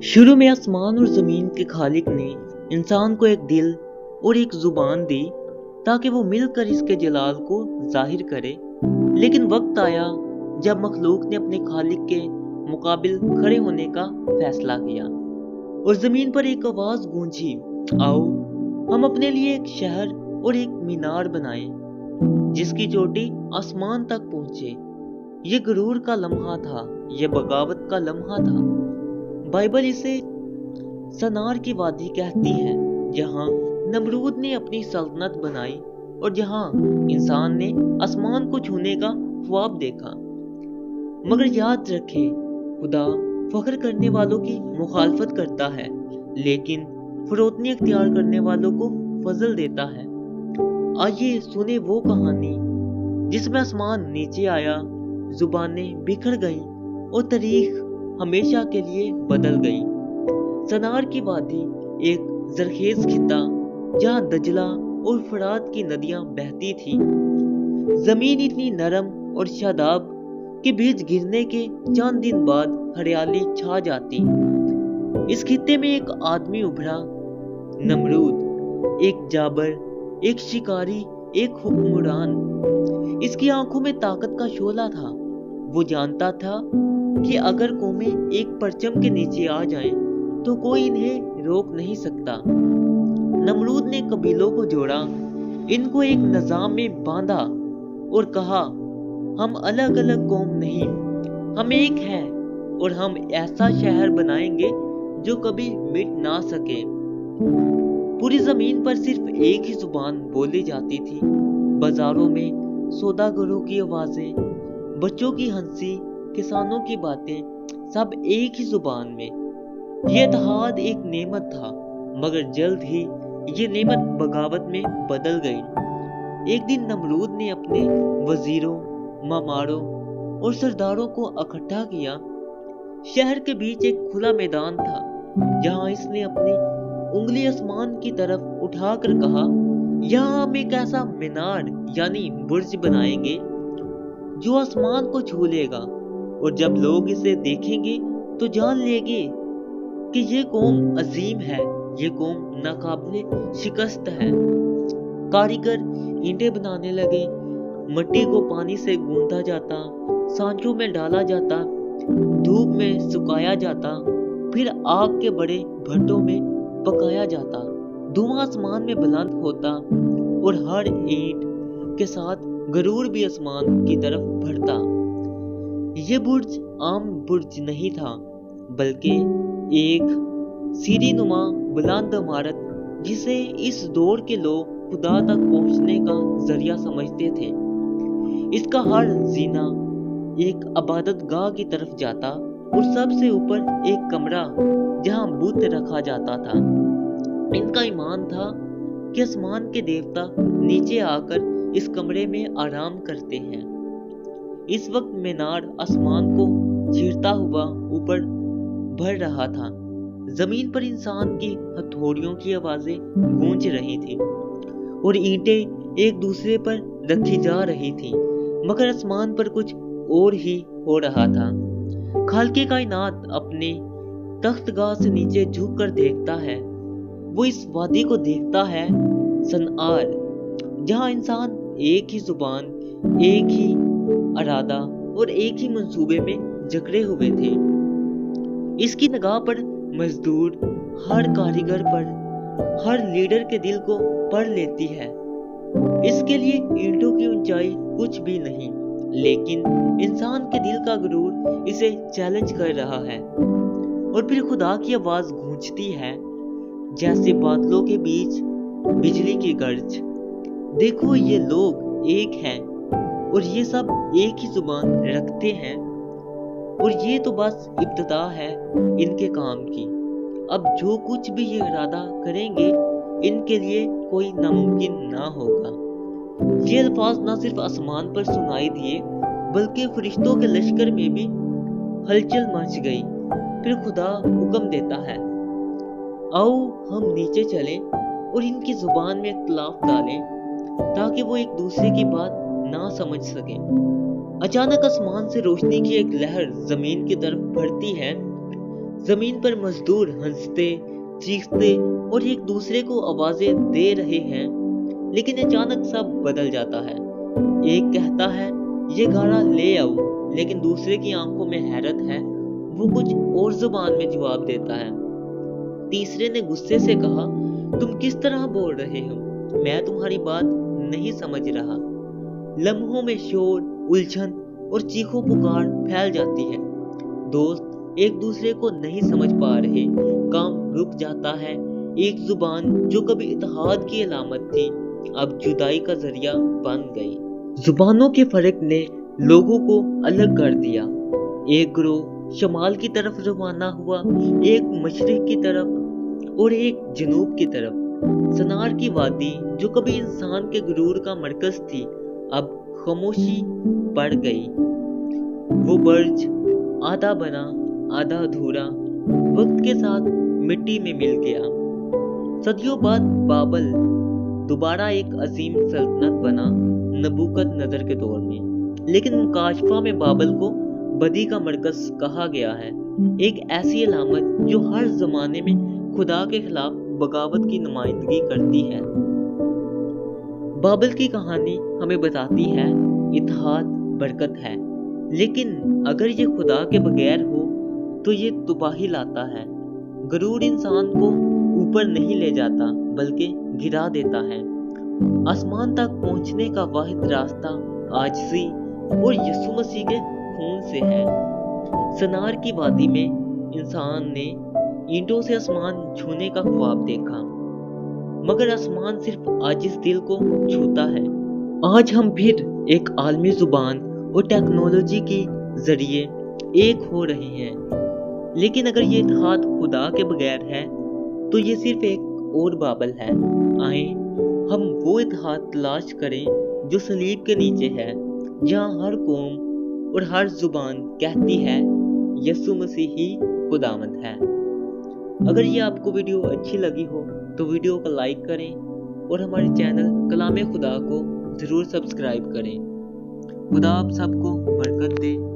शुरू में आसमान और जमीन के खालिक ने इंसान को एक दिल और एक जुबान दी ताकि वो मिलकर इसके जलाल को जाहिर करे। लेकिन वक्त आया जब मखलूक ने अपने खालिक के मुकाबिल खड़े होने का फैसला किया और जमीन पर एक आवाज गूंजी, आओ हम अपने लिए एक शहर और एक मीनार बनाएं जिसकी चोटी आसमान तक पहुंचे। ये गुरूर का लम्हा था, ये बगावत का लम्हा था। बाइबल इसे सनार की वादी कहती है, जहां नमरूद ने अपनी सल्तनत बनाई और जहां इंसान ने आसमान को छूने का ख्वाब देखा। मगर याद रखे, खुदा फख्र करने वालों की मुखालफत करता है, लेकिन फरोतनी इख्तियार करने वालों को फजल देता है। आइए सुने वो कहानी जिसमें आसमान नीचे आया, जुबानें बिखर गईं और तारीख हमेशा के लिए बदल गई। सनार की वादी एक जरखेज खिता जहां दजला और फरात की नदियां बहती थी। जमीन इतनी नरम और शादाब के बीज गिरने के चंद दिन बाद हरियाली छा जाती। इस खित्ते में एक आदमी उभरा, नमरूद, एक जाबर, एक शिकारी, एक हुक्मरान। इसकी आंखों में ताकत का शोला था। वो जानता था कि अगर कौमें एक परचम के नीचे आ जाएं, तो कोई इन्हें रोक नहीं सकता। नमरूद ने कबीलों को जोड़ा, इनको एक निजाम में बांधा और कहा, हम अलग अलग कौम नहीं, हम एक हैं और हम ऐसा शहर बनाएंगे जो कभी मिट ना सके। पूरी जमीन पर सिर्फ एक ही जुबान बोली जाती थी। बाजारों में सौदागरों की आवाजें, बच्चों की हंसी, किसानों की बातें, सब एक ही जुबान में। यह इत्तेहाद एक नेमत था, मगर जल्द ही ये नेमत बगावत में बदल गई। एक दिन नमरूद ने अपने वजीरों, मामारों और सरदारों को इकट्ठा किया। शहर के बीच एक खुला मैदान था, जहां इसने अपनी उंगली आसमान की तरफ उठाकर कहा, यहाँ हम एक ऐसा मीनार यानी बुर्ज बनाएंगे जो आसमान को छू लेगा, और जब लोग इसे देखेंगे तो जान लेंगे कि ये कौम अजीम है, ये कौम नाकाबिले शिकस्त है। कारीगर ईंटें बनाने लगे। मिट्टी को पानी से गूंथा जाता, सांचों में डाला जाता, धूप में सुखाया जाता, फिर आग के बड़े भट्टों में पकाया जाता। धुआं आसमान में बुलंद होता और हर ईंट के साथ गरूर भी आसमान की तरफ बढ़ता। ये बुर्ज आम बुर्ज नहीं था, बल्कि एक सीढ़ी नुमा बुलंद इमारत जिसे इस दौर के लोग खुदा तक पहुंचने का जरिया समझते थे। इसका हर जीना एक इबादत गाह की तरफ जाता और सबसे ऊपर एक कमरा जहां बुत रखा जाता था। इनका ईमान था कि आसमान के देवता नीचे आकर इस कमरे में आराम करते हैं। इस वक्त मीनार आसमान को चीरता हुआ ऊपर बढ़ रहा था। जमीन पर इंसान की हथौड़ियों की आवाजें गूंज रही थी और ईंटें एक दूसरे पर रखी जा रही थी, मगर आसमान पर कुछ और ही हो रहा था। खाल्के कायनात अपने तख्तगाह से नीचे झुक कर देखता है। वो इस वादी को देखता है, सनआर, जहां इंसान एक ही जुबान, एक ही इरादा और एक ही मंसूबे में जकड़े हुए थे। इसकी निगाह पर मजदूर हर कारीगर पर, हर लीडर के दिल को पढ़ लेती है। इसके लिए ईंटों की ऊंचाई कुछ भी नहीं, लेकिन इंसान के दिल का गुरूर इसे चैलेंज कर रहा है। और फिर खुदा की आवाज गूंजती है, जैसे बादलों के बीच बिजली की गर्ज, देखो ये लोग एक हैं और ये सब एक ही जुबान रखते हैं, और ये तो बस इब्तिदा है इनके काम की। अब जो कुछ भी ये इरादा करेंगे, इनके लिए कोई नामुमकिन ना होगा। ये अल्फाज न सिर्फ आसमान पर सुनाई दिए, बल्कि फरिश्तों के लश्कर में भी हलचल मच गई। फिर खुदा हुक्म देता है, आओ हम नीचे चलें और इनकी जुबान में इख्तिलाफ डालें, ताकि वो एक दूसरे की बात ना समझ सके। अचानक आसमान से रोशनी की एक लहर जमीन की तरफ बढ़ती है। जमीन पर मजदूर हंसते, चीखते और एक दूसरे को आवाजें दे रहे हैं, लेकिन अचानक सब बदल जाता है। एक कहता है ये गाना ले आओ, लेकिन दूसरे की आंखों में हैरत है, वो कुछ और जुबान में जवाब देता है। तीसरे ने गुस्से से कहा, तुम किस तरह बोल रहे हो, मैं तुम्हारी बात नहीं समझ रहा। लम्हों में शोर, उलझन और चीखों पुकार फैल जाती है। दोस्त एक दूसरे को नहीं समझ पा रहे, काम रुक जाता है। एक जुबान जो कभी इत्तेहाद की अलामत थी, अब जुदाई का जरिया बन गई। जुबानों के फर्क ने लोगों को अलग कर दिया। एक ग्रोह शमाल की तरफ रवाना हुआ, एक मशरिक की तरफ और एक जनूब की तरफ। सनार की वादी जो कभी इंसान के गुरूर का मरकज थी, अब खामोशी पड़ गई। वो बर्ज आधा बना आधा अधूरा वक्त के साथ मिट्टी में मिल गया। सदियों बाद बाबल दोबारा एक अजीम सल्तनत बना, नबूकत-नजर के दौर में। लेकिन मुकाशफा में बाबल को बदी का मरकज कहा गया है, एक ऐसी अलामत जो हर जमाने में खुदा के खिलाफ बगावत की नुमाइंदगी करती है। बाबल की कहानी हमें बताती है इत्तेहाद बरकत है, लेकिन अगर ये खुदा के बगैर हो तो ये तबाही लाता है। गरूर इंसान को ऊपर नहीं ले जाता बल्कि गिरा देता है। आसमान तक पहुंचने का वाहिद रास्ता आजिज़ी और यीशु मसीह के खून से है। सनार की वादी में इंसान ने ईंटों से आसमान छूने का ख्वाब देखा, मगर आसमान सिर्फ आजिज़ दिल को छूता है। आज हम फिर एक आलमी जुबान और टेक्नोलॉजी के जरिए एक हो रहे हैं, लेकिन अगर ये इत्तेहाद खुदा के बगैर है तो ये सिर्फ एक और बाबल है। आए हम वो इत्तेहाद तलाश करें जो सलीब के नीचे है, जहाँ हर कौम और हर जुबान कहती है यीशु मसीह ही खुदावंद है। अगर ये आपको वीडियो अच्छी लगी हो तो वीडियो को लाइक करें और हमारे चैनल कलामे खुदा को जरूर सब्सक्राइब करें। खुदा आप सबको बरकत दे।